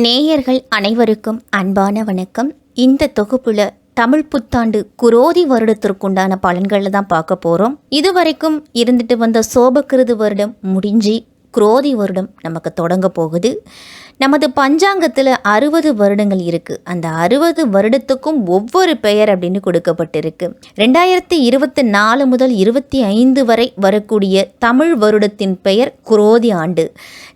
நேயர்கள் அனைவருக்கும் அன்பான வணக்கம். இந்த தொகுப்புல தமிழ் புத்தாண்டு குரோதி வருடத்திற்குண்டான பலன்களை தான் பார்க்க போகிறோம். இதுவரைக்கும் இருந்துட்டு வந்த சோபகிருது வருடம் முடிஞ்சு குரோதி வருடம் நமக்கு தொடங்க போகுது. நமது பஞ்சாங்கத்தில் 60 வருடங்கள் இருக்குது. அந்த 60 வருடத்துக்கும் ஒவ்வொரு பெயர் அப்படின்னு கொடுக்கப்பட்டிருக்கு. 2024 முதல் 25 வரை வரக்கூடிய தமிழ் வருடத்தின் பெயர் குரோதி ஆண்டு.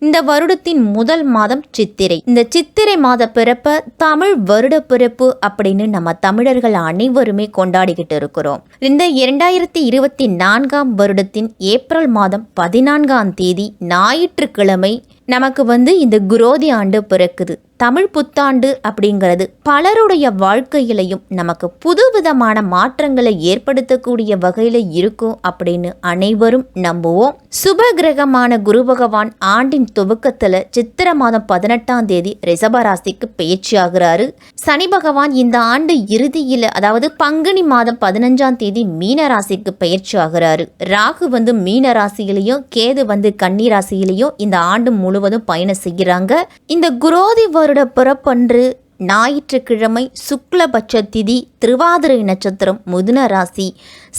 இந்த வருடத்தின் முதல் மாதம் சித்திரை. இந்த சித்திரை மாத பிறப்பை தமிழ் வருட பிறப்பு அப்படின்னு நம்ம தமிழர்கள் அனைவருமே கொண்டாடிக்கிட்டு இருக்கிறோம். இந்த 2024 வருடத்தின் ஏப்ரல் மாதம் 14 தேதி ஞாயிற்றுக்கிழமை நமக்கு இந்த குரோதி ஆண்டு பிறக்குது. தமிழ் புத்தாண்டு அப்படிங்கிறது பலருடைய வாழ்க்கையிலையும் நமக்கு புதுவிதமான மாற்றங்களை ஏற்படுத்தக்கூடிய வகையில் இருக்கும் அப்படின்னு அனைவரும் நம்புவோம். சுப கிரகமான குரு பகவான் ஆண்டின் துவக்கத்தில் சித்திரை மாதம் 18 தேதி ரிஷபராசிக்கு பயிற்சி ஆகிறாரு. சனி பகவான் இந்த ஆண்டு இறுதியில், அதாவது பங்குனி மாதம் 15 தேதி மீன ராசிக்கு பயிற்சி ஆகிறாரு. ராகு மீன ராசியிலையும் கேது கன்னி ராசியிலையும் இந்த ஆண்டு முழுவதும் பயணம் செய்கிறாங்க. இந்த குரோதி வருட பிறப்பன்று ஞாயிற்றுக்கிழமை சுக்லபட்ச திதி, திருவாதிரை நட்சத்திரம், மிதுன ராசி,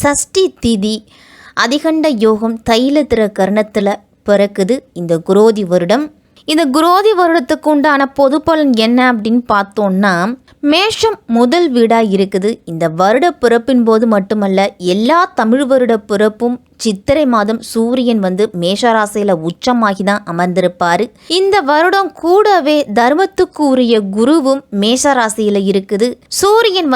சஷ்டி திதி, அதிகண்ட யோகம், தைலத்திர கர்ணத்தில் பிறக்குது இந்த குரோதி வருடம். இந்த குரோதி வருடத்துக்கு உண்டான பொது பலன் என்ன அப்படின்னு பார்த்தோம்னா, மேஷம் முதல் வீடாக இருக்குது. இந்த வருட பிறப்பின் போது மட்டுமல்ல, எல்லா தமிழ் வருட பிறப்பும் சித்திரை மாதம் சூரியன் மேஷராசியில் உச்சமாகி தான் அமர்ந்திருப்பார். இந்த வருடம் கூடவே தர்மத்துக்கு உரிய குருவும் மேஷராசியில் இருக்குது. சூரியன்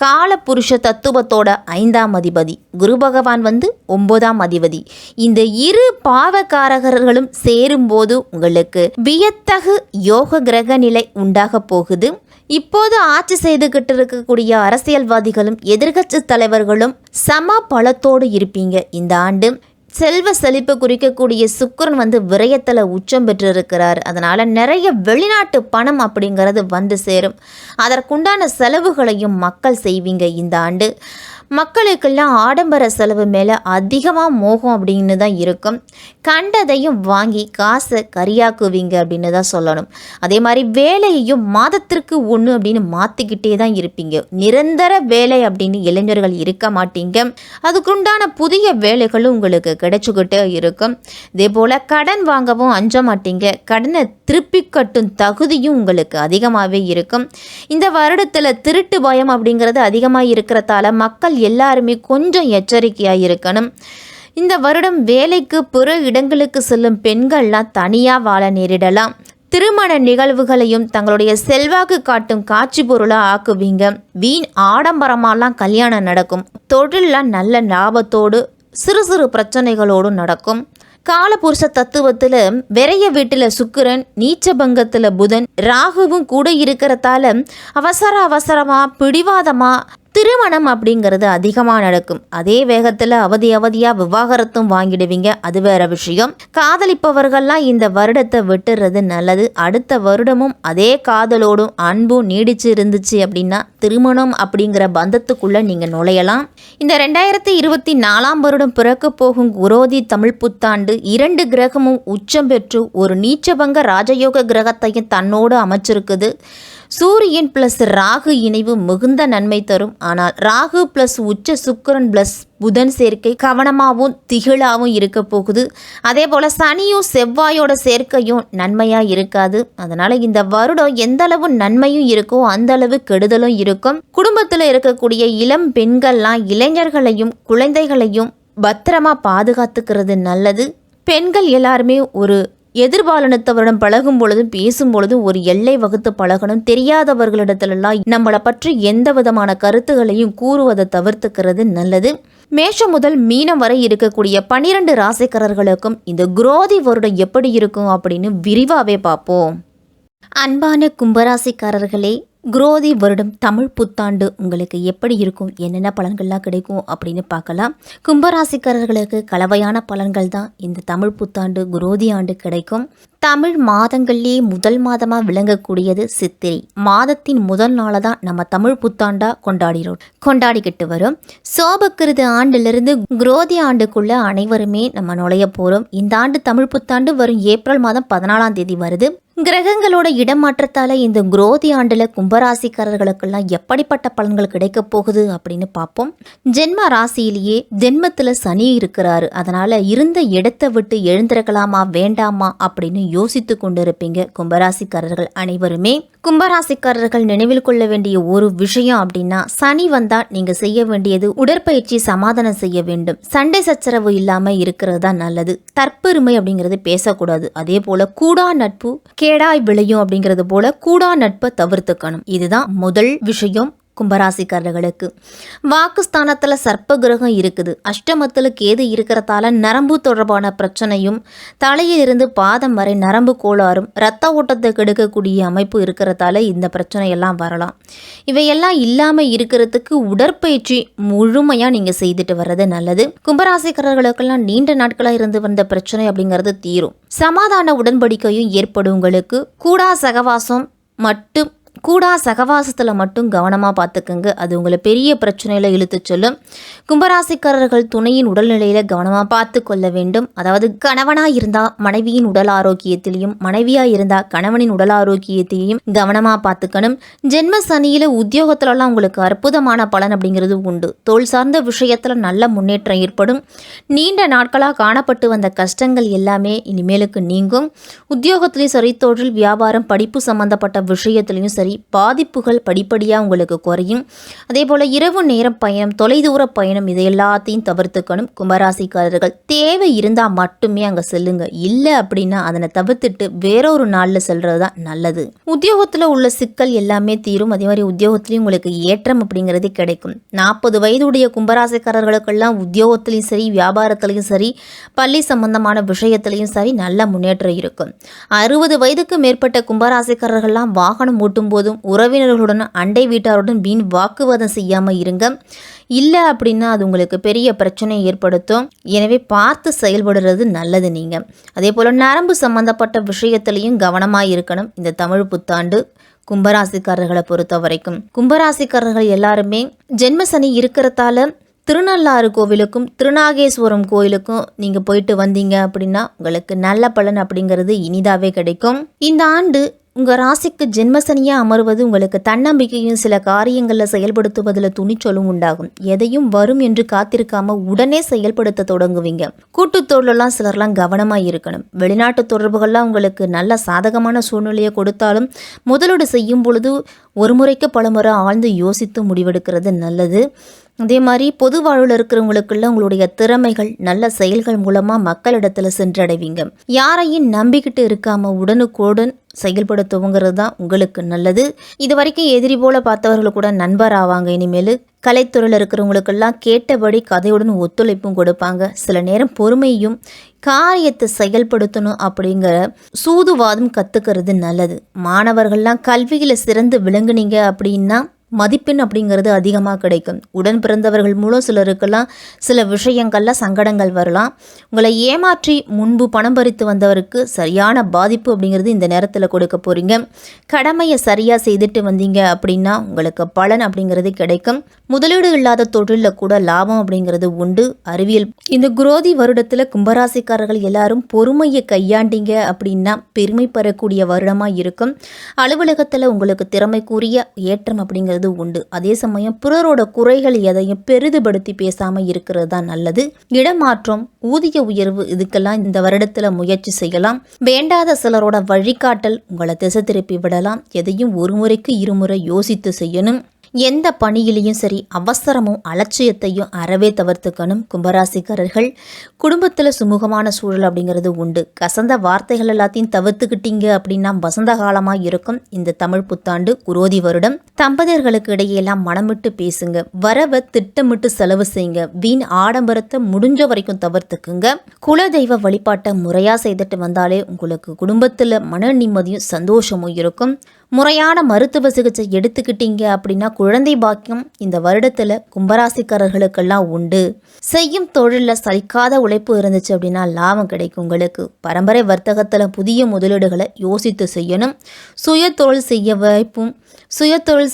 கால புருஷ தத்துவத்தோட 5ஆம் அதிபதி, குரு பகவான் 9ஆம் அதிபதி. இந்த இரு பாவகாரகர்களும் சேரும்போது உங்களுக்கு வியத்தகு யோக கிரக நிலை உண்டாக போகுது. இப்போது ஆட்சி செய்துகிட்டு இருக்கக்கூடிய அரசியல்வாதிகளும் எதிர்க்கட்சி தலைவர்களும் சம பலத்தோடு இருப்பீங்க. இந்த ஆண்டு செல்வ செழிப்பு குறிக்கக்கூடிய சுக்கிரன் விரயத்தில் உச்சம் பெற்றிருக்கிறார். அதனால் நிறைய வெளிநாட்டு பணம் அப்படிங்கிறது சேரும். அதற்குண்டான செலவுகளையும் மக்கள் செய்வீங்க. இந்த ஆண்டு மக்களுக்கெல்லாம் ஆடம்பர செலவு மேலே அதிகமாக மோகம் அப்படின்னு தான் இருக்கும். கண்டதையும் வாங்கி காசை கரியாக்குவீங்க அப்படின்னு தான் சொல்லணும். அதே மாதிரி வேலையையும் மாதத்திற்கு 1 அப்படின்னு மாற்றிக்கிட்டே தான் இருப்பீங்க. நிரந்தர வேலை அப்படின்னு இளைஞர்கள் இருக்க மாட்டீங்க. அதுக்குண்டான புதிய வேலைகளும் உங்களுக்கு கிடைச்சிக்கிட்டே இருக்கும். இதே போல் கடன் வாங்கவும் அஞ்ச மாட்டீங்க. கடனை திருப்பி கட்டும் தகுதியும் உங்களுக்கு அதிகமாகவே இருக்கும். இந்த வருடத்தில் திருட்டு பயம் அப்படிங்கிறது அதிகமாக இருக்கிறதால மக்கள் எல்லாருமே கொஞ்சம் எச்சரிக்கையாக இருக்கணும். இந்த வருடம் வேலைக்கு பிற இடங்களுக்கு செல்லும் பெண்கள்லாம் தனியாக வாழ நேரிடலாம். திருமண நிகழ்வுகளையும் தங்களுடைய செல்வாக்கு காட்டும் காட்சி பொருளாக ஆக்குவீங்க. வீண் ஆடம்பரமாலாம் கல்யாணம் நடக்கும். தொழிலெலாம் நல்ல லாபத்தோடு சிறு சிறு பிரச்சனைகளோடு நடக்கும். காலபுருஷ தத்துவத்தில் விரைய வீட்டில் சுக்கிரன், நீச்சபங்கத்தில் புதன், ராகுவும் கூட இருக்கிறதால அவசரமாக பிடிவாதமாக திருமணம் அப்படிங்கிறது அதிகமாக நடக்கும். அதே வேகத்தில் அவதியாக விவாகரத்தும் வாங்கிடுவீங்க. அது வேற விஷயம். காதலிப்பவர்கள்லாம் இந்த வருடத்தை விட்டுறது நல்லது. அடுத்த வருடமும் அதே காதலோடும் அன்பும் நீடிச்சு இருந்துச்சு அப்படின்னா திருமணம் அப்படிங்கிற பந்தத்துக்குள்ளே நீங்கள் நுழையலாம். இந்த 2024 வருடம் பிறக்க போகும் குரோதி தமிழ் புத்தாண்டு 2 கிரகமும் உச்சம் பெற்று ஒரு நீச்சபங்க ராஜயோக கிரகத்தையும் தன்னோடு அமைச்சிருக்குது. சூரியன் பிளஸ் ராகு இணைவு மிகுந்த நன்மை தரும். ஆனால் ராகு பிளஸ் உச்ச சுக்கிரன் பிளஸ் புதன் சேர்க்கை கவனமாகவும் திகிலாகவும் இருக்க போகுது. அதே போல் சனியும் செவ்வாயோட சேர்க்கையும் நன்மையாக இருக்காது. அதனால் இந்த வருடம் எந்த அளவு நன்மையும் இருக்கோ அந்த அளவு கெடுதலும் இருக்கும். குடும்பத்தில் இருக்கக்கூடிய இளம் பெண்கள்லாம் இளைஞர்களையும் குழந்தைகளையும் பத்திரமா பாதுகாத்துக்கிறது நல்லது. பெண்கள் எல்லாருமே ஒரு எதிர்பாலனத்தவரிடம் பழகும் பொழுதும் பேசும் பொழுதும் ஒரு எல்லை வகுத்து பழகணும். தெரியாதவர்களிடத்திலெல்லாம் நம்மளை பற்றி எந்த விதமான கருத்துகளையும் கூறுவதை தவிர்த்துக்கிறது நல்லது. மேஷம் முதல் மீனம் வரை இருக்கக்கூடிய 12 ராசிக்காரர்களுக்கும் இந்த குரோதி வருடம் எப்படி இருக்கும் அப்படின்னு விரிவாகவே பார்ப்போம். அன்பான கும்பராசிக்காரர்களே, குரோதி வருடம் தமிழ் புத்தாண்டு உங்களுக்கு எப்படி இருக்கும், என்னென்ன பலன்கள்லாம் கிடைக்கும் அப்படின்னு பார்க்கலாம். கும்பராசிக்காரர்களுக்கு கலவையான பலன்கள் தான் இந்த தமிழ் புத்தாண்டு குரோதி ஆண்டு கிடைக்கும். தமிழ் மாதங்கள்லேயே முதல் மாதமாக விளங்கக்கூடியது சித்திரை மாதத்தின் முதல் நாளை தான் நம்ம தமிழ் புத்தாண்டாக கொண்டாடிக்கிட்டு வரும். சோபக்கிருது ஆண்டிலிருந்து குரோதி ஆண்டுக்குள்ள அனைவருமே நம்ம நுழைய போகிறோம். இந்த ஆண்டு தமிழ் புத்தாண்டு வரும் ஏப்ரல் மாதம் 14ஆம் தேதி வருது. கிரகங்களோட இடமாற்றத்தால் இந்த குரோதி ஆண்டில் கும்பராசிக்காரர்களுக்கெல்லாம் எப்படிப்பட்ட பலன்கள் கிடைக்க போகுது அப்படின்னு பார்ப்போம். ஜென்ம ராசியிலேயே ஜென்மத்தில் சனி இருக்கிறாரு. அதனால் இருந்த இடத்தை விட்டு எழுந்திருக்கலாமா வேண்டாமா அப்படின்னு யோசித்து கொண்டு இருப்பீங்க கும்பராசிக்காரர்கள் அனைவருமே. கும்பராசிக்காரர்கள் நினைவில் கொள்ள வேண்டிய ஒரு விஷயம் அப்படின்னா, சனி வந்தால் நீங்கள் செய்ய வேண்டியது உடற்பயிற்சி, சமாதானம் செய்ய வேண்டும். சண்டை சச்சரவு இல்லாமல் இருக்கிறது தான் நல்லது. தற்பெருமை அப்படிங்கிறது பேசக்கூடாது. அதே போல் கூடா நட்பு கேடாய் விளையும் அப்படிங்கிறது போல கூடா நட்பை தவிர்த்துக்கணும். இதுதான் முதல் விஷயம். கும்பராசிக்காரர்களுக்கு வாக்குஸ்தானத்தில் சர்ப்ப கிரகம் இருக்குது. அஷ்டமத்தில் கேது இருக்கிறதால நரம்பு தொடர்பான பிரச்சனையும், தலையிலிருந்து பாதம் வரை நரம்பு கோளாறும், இரத்த ஓட்டத்தை கெடுக்கக்கூடிய அமைப்பு இருக்கிறதால இந்த பிரச்சனையெல்லாம் வரலாம். இவையெல்லாம் இல்லாமல் இருக்கிறதுக்கு உடற்பயிற்சி முழுமையாக நீங்கள் செய்துட்டு வர்றது நல்லது. கும்பராசிக்காரர்களுக்கெல்லாம் நீண்ட நாட்களாக இருந்து வந்த பிரச்சனை அப்படிங்கிறது தீரும். சமாதான உடன்படிக்கையும் ஏற்படும். உங்களுக்கு கூடா சகவாசத்தில் மட்டும் கவனமாக பார்த்துக்குங்க. அது உங்களை பெரிய பிரச்சனையில் இழுத்து சொல்லும். கும்பராசிக்காரர்கள் துணையின் உடல்நிலையில் கவனமாக பார்த்து கொள்ள வேண்டும். அதாவது கணவனாக இருந்தால் மனைவியின் உடல் ஆரோக்கியத்திலையும், மனைவியாக இருந்தால் கணவனின் உடல் ஆரோக்கியத்தையும் கவனமாக பார்த்துக்கணும். ஜென்ம சனியில் உத்தியோகத்திலலாம் உங்களுக்கு அற்புதமான பலன் அப்படிங்கிறது உண்டு. தோல் சார்ந்த விஷயத்தில் நல்ல முன்னேற்றம் ஏற்படும். நீண்ட நாட்களாக காணப்பட்டு வந்த கஷ்டங்கள் எல்லாமே இனிமேலுக்கு நீங்கும். உத்தியோகத்திலையும் சரி, தொழில் வியாபாரம் படிப்பு சம்பந்தப்பட்ட விஷயத்திலையும் சரி பாதிப்புகள் படிப்படியாக உங்களுக்கு குறையும். அதே போல் இரவு நேரம் பயணம், தொலைதூர பயணம், இதை எல்லாத்தையும் தவிர்த்துக்கணும். கும்பராசிக்காரர்கள் தேவை இருந்தால் மட்டுமே அங்கே செல்லுங்க. இல்லை அப்படின்னா அதனை தவிர்த்துட்டு வேறொரு நாளில் செல்றது தான் நல்லது. உத்தியோகத்தில் உள்ள சிக்கல் எல்லாமே தீரும். அதே மாதிரி உத்தியோகத்திலையும் உங்களுக்கு ஏற்றம் அப்படிங்கிறது கிடைக்கும். 40 வயதுடைய கும்பராசிக்காரர்களுக்கெல்லாம் உத்தியோகத்திலையும் சரி, வியாபாரத்திலையும் சரி, பள்ளி சம்பந்தமான விஷயத்திலையும் சரி நல்ல முன்னேற்றம் இருக்கும். 60 வயதுக்கு மேற்பட்ட கும்பராசிக்காரர்கள்லாம் வாகனம் ஓட்டும் போதும் உறவினர்களுடன், அண்டை வீட்டாருடன் வீண் வாக்குவாதம் செய்யாமல் இருங்க. இல்லை அப்படின்னா அது உங்களுக்கு பெரிய பிரச்சனையை ஏற்படுத்தும். எனவே பார்த்து செயல்படுறது நல்லது. நீங்கள் அதே போல் நரம்பு சம்பந்தப்பட்ட விஷயத்திலையும் கவனமாக இருக்கணும். இந்த தமிழ் புத்தாண்டு கும்பராசிக்காரர்களை பொறுத்த வரைக்கும், கும்பராசிக்காரர்கள் எல்லாருமே ஜென்ம சனி இருக்கிறதால திருநள்ளாறு கோவிலுக்கும் திருநாகேஸ்வரம் கோயிலுக்கும் நீங்கள் போயிட்டு வந்தீங்க அப்படின்னா உங்களுக்கு நல்ல பலன் அப்படிங்கிறது இனிதாவே கிடைக்கும். இந்த ஆண்டு உங்கள் ராசிக்கு ஜென்மசனியாக அமர்வது உங்களுக்கு தன்னம்பிக்கையும், சில காரியங்களில் செயல்படுத்துவதில் துணிச்சலும் உண்டாகும். எதையும் வரும் என்று காத்திருக்காம உடனே செயல்படுத்த தொடங்குவீங்க. கூட்டுத் தொழிலெல்லாம் சிலர்லாம் கவனமாக இருக்கணும். வெளிநாட்டு தொடர்புகள்லாம் உங்களுக்கு நல்ல சாதகமான சூழ்நிலையை கொடுத்தாலும் முதலீடு செய்யும் பொழுது ஒரு முறைக்கு பலமுறை ஆழ்ந்து யோசித்து முடிவெடுக்கிறது நல்லது. அதே மாதிரி பொது வாழ்வில் இருக்கிறவங்களுக்குள்ள உங்களுடைய திறமைகள், நல்ல செயல்கள் மூலமாக மக்களிடத்தில் சென்றடைவீங்க. யாரையும் நம்பிக்கிட்டு இருக்காமல் உடனுக்குடன் செயல்படுத்துவங்கிறது தான் உங்களுக்கு நல்லது. இது வரைக்கும் எதிரி போல பார்த்தவர்கள் கூட நண்பர் ஆவாங்க. இனிமேல் கலைத்துறையில் இருக்கிறவங்களுக்கெல்லாம் கேட்டபடி கதையுடன் ஒத்துழைப்பும் கொடுப்பாங்க. சில நேரம் பொறுமையும், காரியத்தை செயல்படுத்தணும் அப்படிங்கிற சூதுவாதம் கற்றுக்கிறது நல்லது. மாணவர்கள்லாம் கல்வியில் சிறந்து விளங்குனீங்க அப்படின்னா மதிப்பெண் அப்படிங்கிறது அதிகமாக கிடைக்கும். உடன் பிறந்தவர்கள் மூலம் சிலருக்கெல்லாம் சில விஷயங்களில் சங்கடங்கள் வரலாம். உங்களை ஏமாற்றி முன்பு பணம் பறித்து வந்தவருக்கு சரியான பாதிப்பு அப்படிங்கிறது இந்த நேரத்தில் கொடுக்க போகிறீங்க. கடமையை சரியாக செய்துட்டு வந்தீங்க அப்படின்னா உங்களுக்கு பலன் அப்படிங்கிறது கிடைக்கும். முதலீடு இல்லாத தொழிலில் கூட லாபம் அப்படிங்கிறது உண்டு. அறிவியல் இந்த குரோதி வருடத்தில் கும்பராசிக்காரர்கள் எல்லாரும் பொறுமையை கையாண்டீங்க அப்படின்னா பெருமை பெறக்கூடிய வருடமாக இருக்கும். அலுவலகத்தில் உங்களுக்கு திறமைக்குரிய ஏற்றம் அப்படிங்கிறது உண்டு. அதே சமயம் பிறரோட குறைகள் எதையும் பெரிதுபடுத்தி பேசாம இருக்கிறது தான் நல்லது. இடமாற்றம், ஊதிய உயர்வு, இதுக்கெல்லாம் இந்த வருடத்துல முயற்சி செய்யலாம். வேண்டாத சிலரோட வழிகாட்டல் உங்களை திசை திருப்பி விடலாம். எதையும் ஒரு முறைக்கு இருமுறை யோசித்து செய்யணும். எந்த பணியிலையும் சரி அவசரமும் அலட்சியத்தையும் அறவே தவிர்த்துக்கணும். கும்பராசிக்காரர்கள் குடும்பத்தில் சுமூகமான சூழல் அப்படிங்கிறது உண்டு. கசந்த வார்த்தைகள் எல்லாத்தையும் தவிர்த்துக்கிட்டீங்க அப்படின்னா வசந்த காலமாக இருக்கும் இந்த தமிழ் புத்தாண்டு குரோதி வருடம். தம்பதியர்களுக்கு இடையெல்லாம் மனமிட்டு பேசுங்க. வரவை திட்டமிட்டு செலவு செய்யுங்க. வீண் ஆடம்பரத்தை முடிஞ்ச வரைக்கும் தவிர்த்துக்குங்க. குலதெய்வ வழிபாட்டை முறையாக செய்துட்டு வந்தாலே உங்களுக்கு குடும்பத்தில் மன நிம்மதியும் சந்தோஷமும் இருக்கும். முறையான மருத்துவ சிகிச்சை எடுத்துக்கிட்டீங்க அப்படின்னா குழந்தை பாக்கியம் இந்த வருடத்தில் கும்பராசிக்காரர்களுக்கெல்லாம் உண்டு. செய்யும் தொழிலில் சலிக்காத உழைப்பு இருந்துச்சு அப்படின்னா லாபம் கிடைக்கும் உங்களுக்கு. பரம்பரை வர்த்தகத்தில் புதிய முதலீடுகளை யோசித்து செய்யணும். சுய தொழில்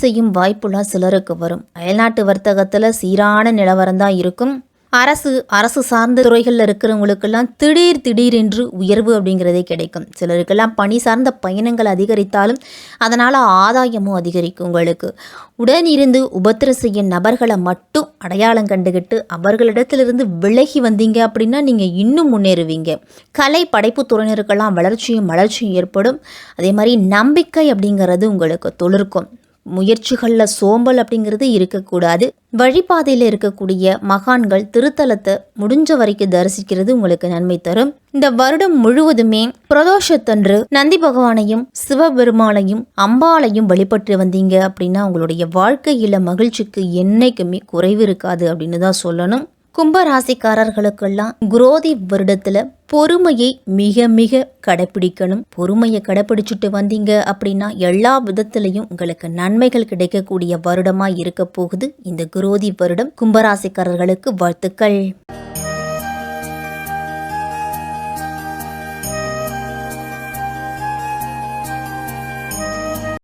செய்யும் வாய்ப்புலாம் சிலருக்கு வரும். அயல்நாட்டு வர்த்தகத்தில் சீரான நிலவரம் தான் இருக்கும். அரசு சார்ந்த துறைகளில் இருக்கிறவங்களுக்கெல்லாம் திடீரென்று உயர்வு அப்படிங்கிறதே கிடைக்கும். சிலருக்கெல்லாம் பணி சார்ந்த பயணங்கள் அதிகரித்தாலும் அதனால் ஆதாயமும் அதிகரிக்கும் உங்களுக்கு. உடனிருந்து உபத்திரம் செய்யும் நபர்களை மட்டும் அடையாளம் கண்டுகிட்டு அவர்களிடத்திலிருந்து விலகி வந்தீங்க அப்படின்னா நீங்கள் இன்னும் முன்னேறுவீங்க. கலை படைப்பு துறையினருக்கெல்லாம் வளர்ச்சியும் ஏற்படும். அதே மாதிரி நம்பிக்கை அப்படிங்கிறது உங்களுக்கு தொழிற்கும். முயற்சிகளில் சோம்பல் அப்படிங்கிறது இருக்கக்கூடாது. வழிபாதையில் இருக்கக்கூடிய மகான்கள் திருத்தலத்தை முடிஞ்ச வரைக்கும் தரிசிக்கிறது உங்களுக்கு நன்மை தரும். இந்த வருடம் முழுவதுமே பிரதோஷத்தன்று நந்தி பகவானையும் சிவபெருமானையும் அம்பாளையும் வழிபட்டு வந்தீங்க அப்படின்னா உங்களுடைய வாழ்க்கையில மகிழ்ச்சிக்கு என்னைக்குமே குறைவு இருக்காது அப்படின்னு தான் சொல்லணும். கும்பராசிக்காரர்களுக்கெல்லாம் குரோதி வருடத்துல பொறுமையை மிக மிக கடைப்பிடிக்கணும். பொறுமையை கடைப்பிடிச்சிட்டு வந்தீங்க அப்படின்னா எல்லா விதத்திலையும் உங்களுக்கு நன்மைகள் கிடைக்கக்கூடிய வருடமா இருக்க போகுது இந்த குரோதி வருடம். கும்பராசிக்காரர்களுக்கு வாழ்த்துக்கள்.